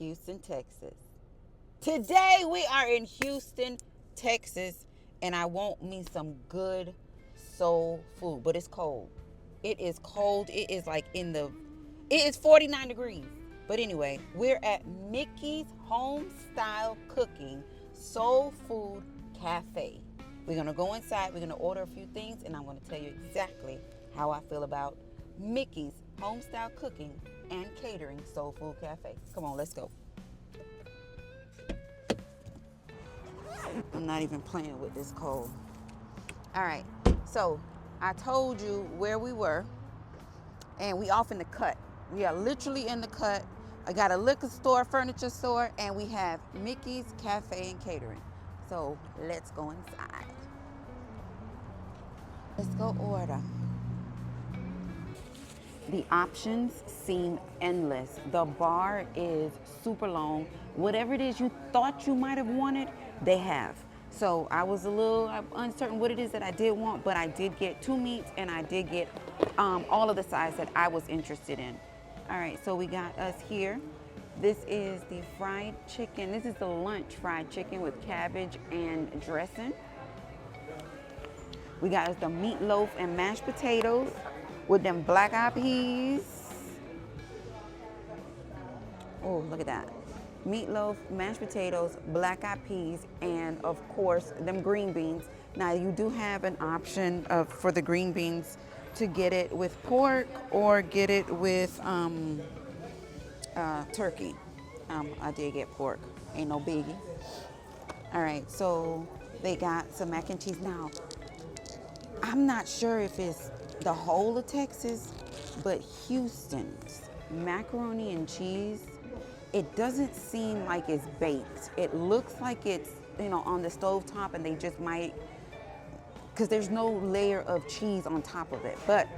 Houston, Texas. Today we are in Houston, Texas, and I want me some good soul food, but it's cold. It is cold. It is like it is 49 degrees. But anyway, we're at Mikki's Home Style Cooking Soul Food Cafe. We're going to go inside. We're going to order a few things, and I'm going to tell you exactly how I feel about Mikki's Home Style Cooking and Catering Soul Food Cafe. Come on, let's go. I'm not even playing with this cold. All right, so I told you where we were, and we off in the cut. We are literally in the cut. I got a liquor store, furniture store, and we have Mikki's Cafe and Catering. So let's go inside. Let's go order. The options seem endless. The bar is super long. Whatever it is you thought you might have wanted, they have. So I was a little uncertain what it is that I did want, but I did get 2 meats and I did get all of the sides that I was interested in. All right, so we got us here. This is the fried chicken. This is the lunch fried chicken with cabbage and dressing. We got us the meatloaf and mashed potatoes with them black-eyed peas. Oh, look at that. Meatloaf, mashed potatoes, black-eyed peas, and of course, them green beans. Now, you do have an option for the green beans to get it with pork or get it with turkey. I did get pork, ain't no biggie. All right, so they got some mac and cheese. Now, I'm not sure if it's the whole of Texas, but Houston's macaroni and cheese, it doesn't seem like it's baked. It looks like it's, on the stovetop, and they just might, because there's no layer of cheese on top of it, but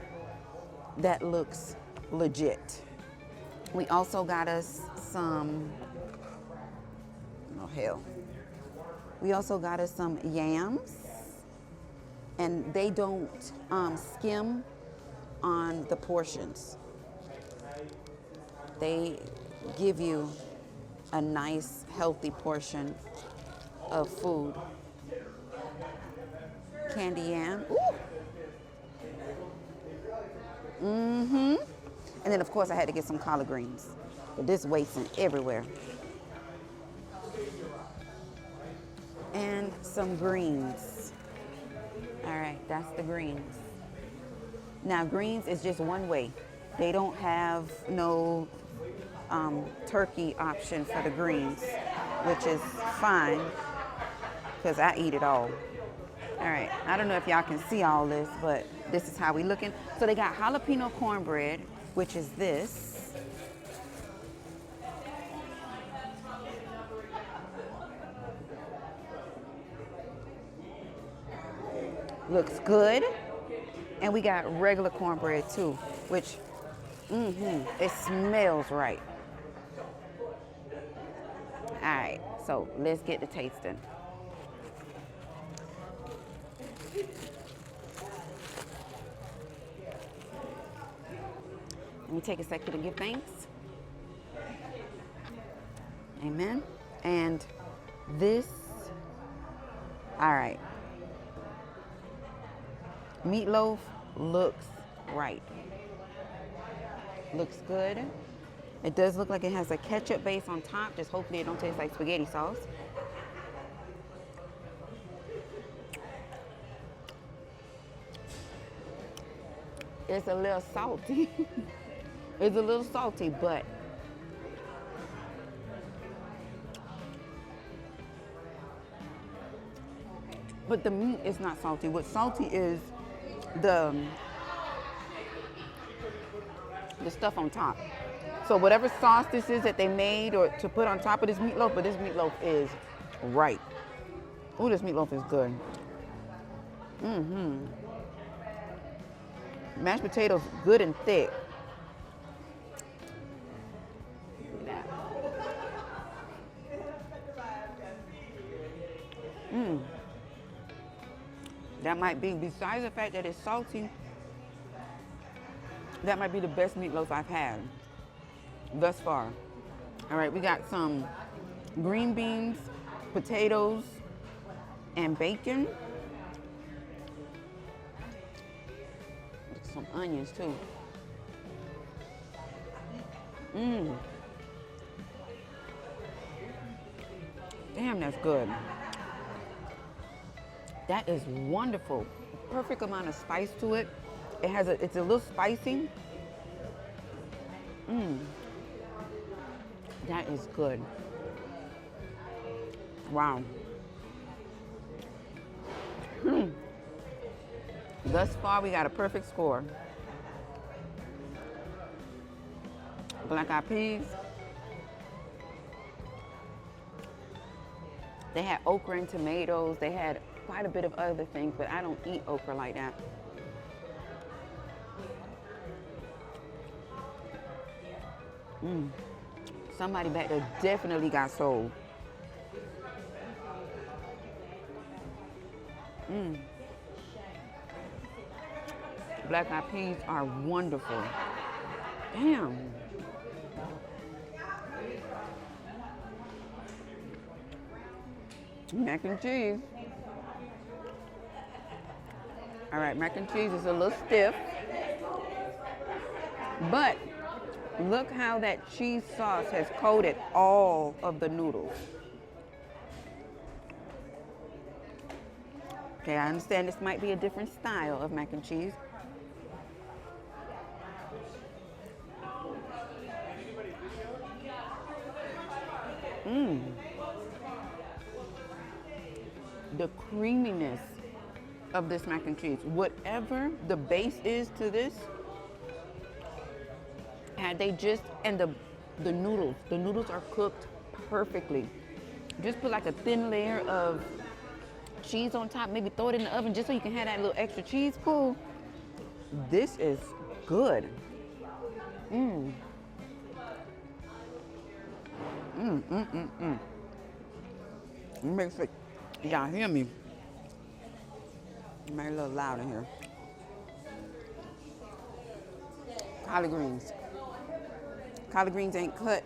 that looks legit. We also got us some, oh hell. We also got us some yams, and they don't skim on the portions. They give you a nice, healthy portion of food. Candy yam. Ooh. Mm-hmm. And then, of course, I had to get some collard greens. But this wasting everywhere. And some greens. All right, that's the greens. Now, greens is just one way. They don't have no turkey option for the greens, which is fine because I eat it all. All right, I don't know if y'all can see all this, but this is how we looking. So they got jalapeno cornbread, which is this. Looks good. And we got regular cornbread too, which, it smells right. All right, so let's get to tasting. Let me take a second to give thanks. Amen. And this, all right. Meatloaf looks right. Looks good. It does look like it has a ketchup base on top. Just hopefully it don't taste like spaghetti sauce. It's a little salty. It's a little salty, but the meat is not salty. What's salty is the stuff on top. So whatever sauce this is that they made or to put on top of this meatloaf, but this meatloaf is right. Oh, this meatloaf is good. Mashed potatoes, good and thick. That might be, besides the fact that it's salty, that might be the best meatloaf I've had thus far. All right, we got some green beans, potatoes, and bacon. Some onions too. Damn, that's good. That is wonderful. Perfect amount of spice to it. It's a little spicy. That is good. Wow. Thus far, we got a perfect score. Black eyed peas. They had okra and tomatoes. They had quite a bit of other things, but I don't eat okra like that. Somebody back there definitely got sold. Black eyed peas are wonderful. Damn. Mac and cheese. All right, mac and cheese is a little stiff, but look how that cheese sauce has coated all of the noodles. Okay, I understand this might be a different style of mac and cheese. The creaminess of this mac and cheese, whatever the base is to this, had they just, and the noodles are cooked perfectly. Just put like a thin layer of cheese on top, maybe throw it in the oven just so you can have that little extra cheese pull. This is good. Make sure y'all hear me. Make it a little loud in here. Collard greens. Collard greens ain't cut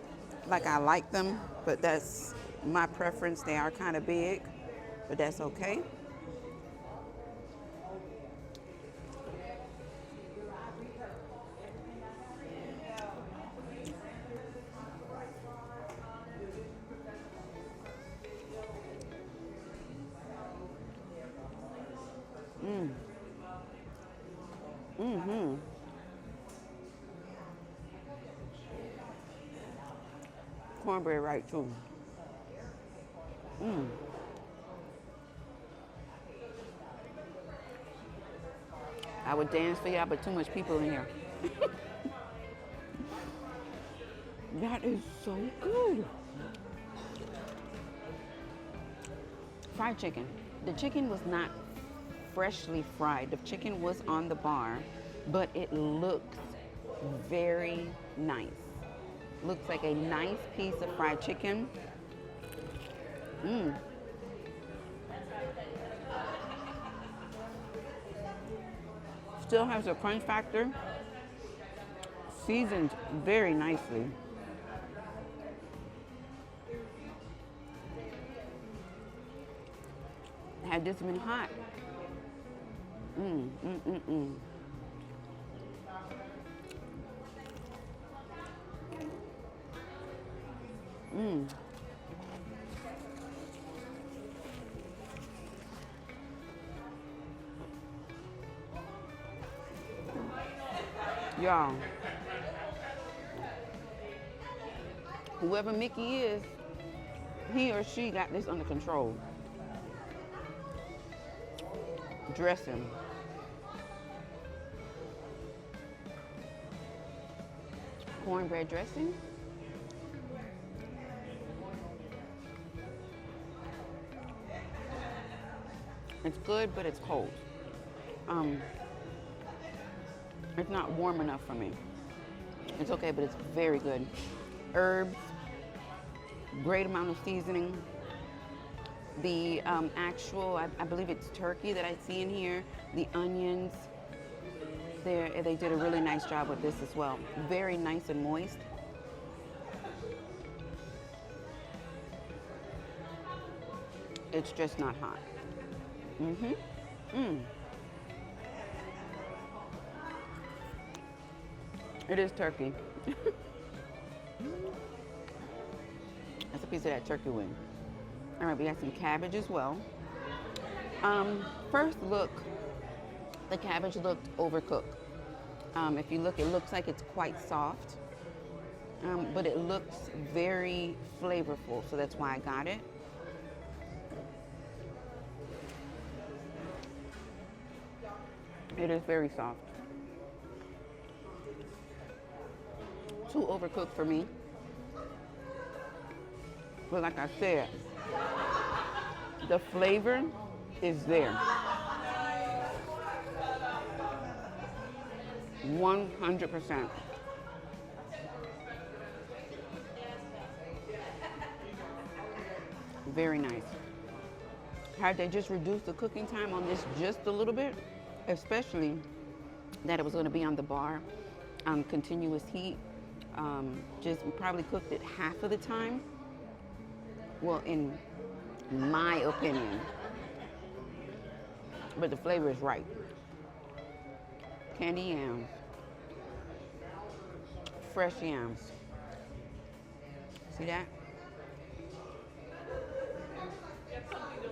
like I like them, but that's my preference. They are kind of big, but that's okay. Cornbread right too. I would dance for y'all, but too much people in here. That is so good. Fried chicken. The chicken was not freshly fried. The chicken was on the bar, but it looks very nice. Looks like a nice piece of fried chicken. Still has a crunch factor. Seasoned very nicely. Had this been hot, Y'all, whoever Mikki is, he or she got this under control. Dressing. Cornbread dressing. It's good, but it's cold. It's not warm enough for me. It's okay, but it's very good. Herbs, great amount of seasoning. The actual, I believe it's turkey that I see in here, the onions, they did a really nice job with this as well. Very nice and moist. It's just not hot. Mm-hmm. Mm. It is turkey. That's a piece of that turkey wing. All right, we got some cabbage as well. First look, the cabbage looked overcooked. If you look, it looks like it's quite soft, but it looks very flavorful, so that's why I got it. It is very soft. Too overcooked for me. But like I said, the flavor is there. 100%. Very nice. Had they just reduced the cooking time on this just a little bit, especially that it was going to be on the bar, continuous heat, just probably cooked it half of the time. Well, in my opinion, but the flavor is right. Candy yams, fresh yams. See that?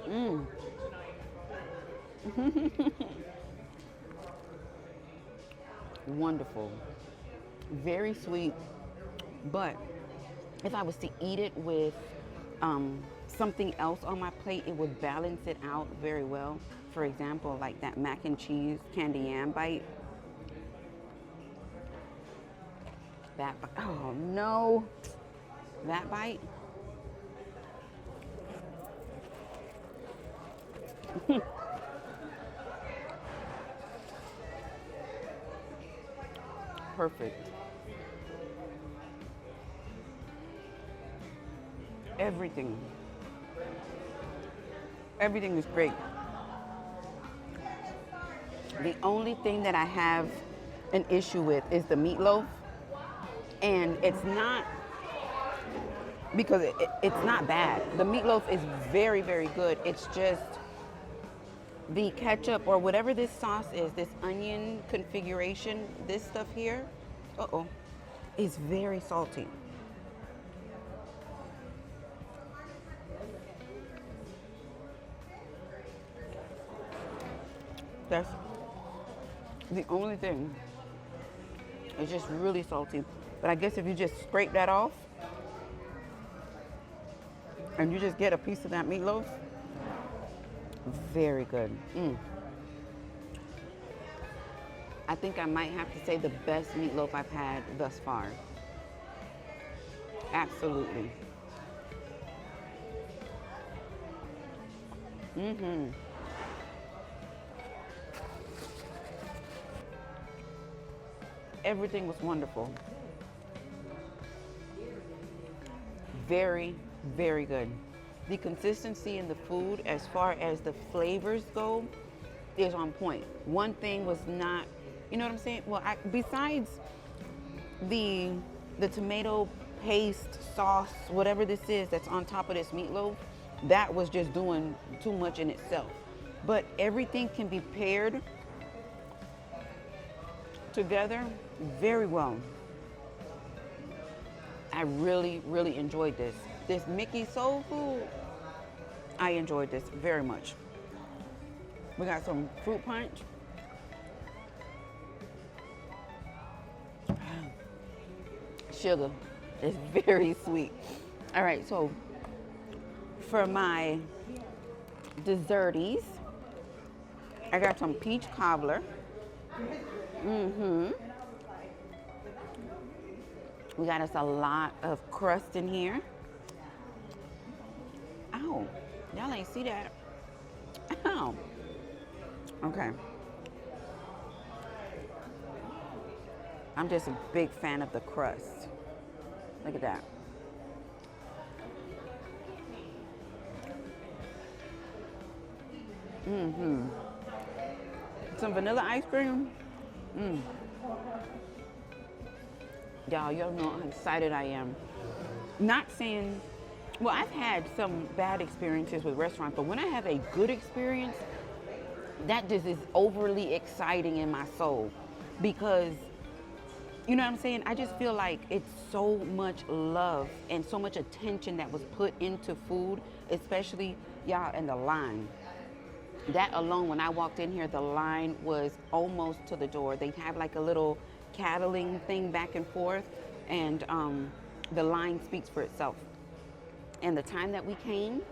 Mmm. Wonderful. Very sweet, but if I was to eat it with something else on my plate, it would balance it out very well. For example, like that mac and cheese candy yam bite. That, oh no, that bite. Perfect. Everything is great. The only thing that I have an issue with is the meatloaf. And it's not because it's not bad. The meatloaf is very, very good. It's just the ketchup or whatever this sauce is, this onion configuration, this stuff here, is very salty. That's the only thing. It's just really salty. But I guess if you just scrape that off and you just get a piece of that meatloaf, very good. I think I might have to say the best meatloaf I've had thus far. Absolutely. Everything was wonderful. Very, very good. The consistency in the food, as far as the flavors go, is on point. One thing was not, you know what I'm saying? Well, besides the tomato paste sauce, whatever this is that's on top of this meatloaf, that was just doing too much in itself. But everything can be paired together very well. I really, really enjoyed this. This Mikki soul food, I enjoyed this very much. We got some fruit punch. Sugar is very sweet. All right, so for my desserties, I got some peach cobbler. We got us a lot of crust in here. Ow, y'all ain't see that. Ow. Okay. I'm just a big fan of the crust. Look at that. Some vanilla ice cream. Y'all know how excited I am. Not saying Well, I've had some bad experiences with restaurants, but when I have a good experience, that just is overly exciting in my soul because you know what I'm saying? I just feel like it's so much love and so much attention that was put into food, especially y'all in the line. That alone, when I walked in here, the line was almost to the door. They have like a little cattling thing back and forth, and the line speaks for itself. And the time that we came,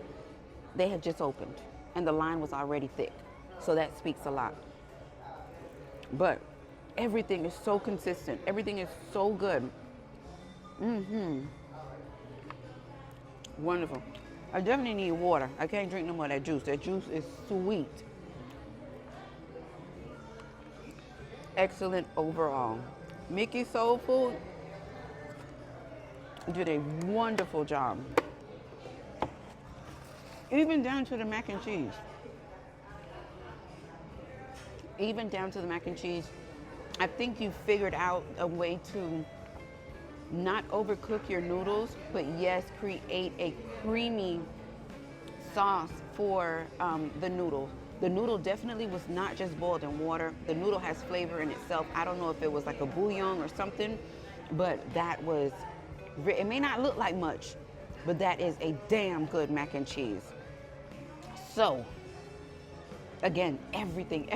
they had just opened, and the line was already thick. So that speaks a lot. But everything is so consistent. Everything is so good. Wonderful. I definitely need water. I can't drink no more of that juice. That juice is sweet. Excellent overall. Mikki Soulful did a wonderful job. Even down to the mac and cheese. Even down to the mac and cheese. I think you figured out a way to not overcook your noodles, but yes, create a creamy sauce for the noodle. The noodle definitely was not just boiled in water. The noodle has flavor in itself. I don't know if it was like a bouillon or something, but that was, it may not look like much, but that is a damn good mac and cheese. So, again, everything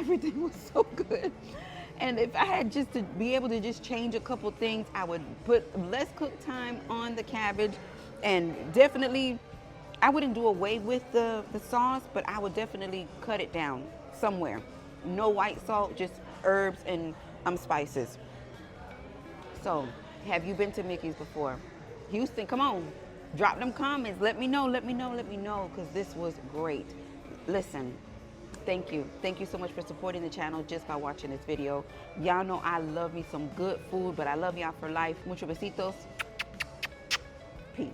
was so good. And if I had just to be able to just change a couple things, I would put less cook time on the cabbage, and definitely, I wouldn't do away with the sauce, but I would definitely cut it down somewhere. No white salt, just herbs and spices. So, have you been to Mikki's before? Houston, come on. Drop them comments. Let me know, because this was great. Listen. Thank you. Thank you so much for supporting the channel just by watching this video. Y'all know I love me some good food, but I love y'all for life. Muchos besitos. Peace.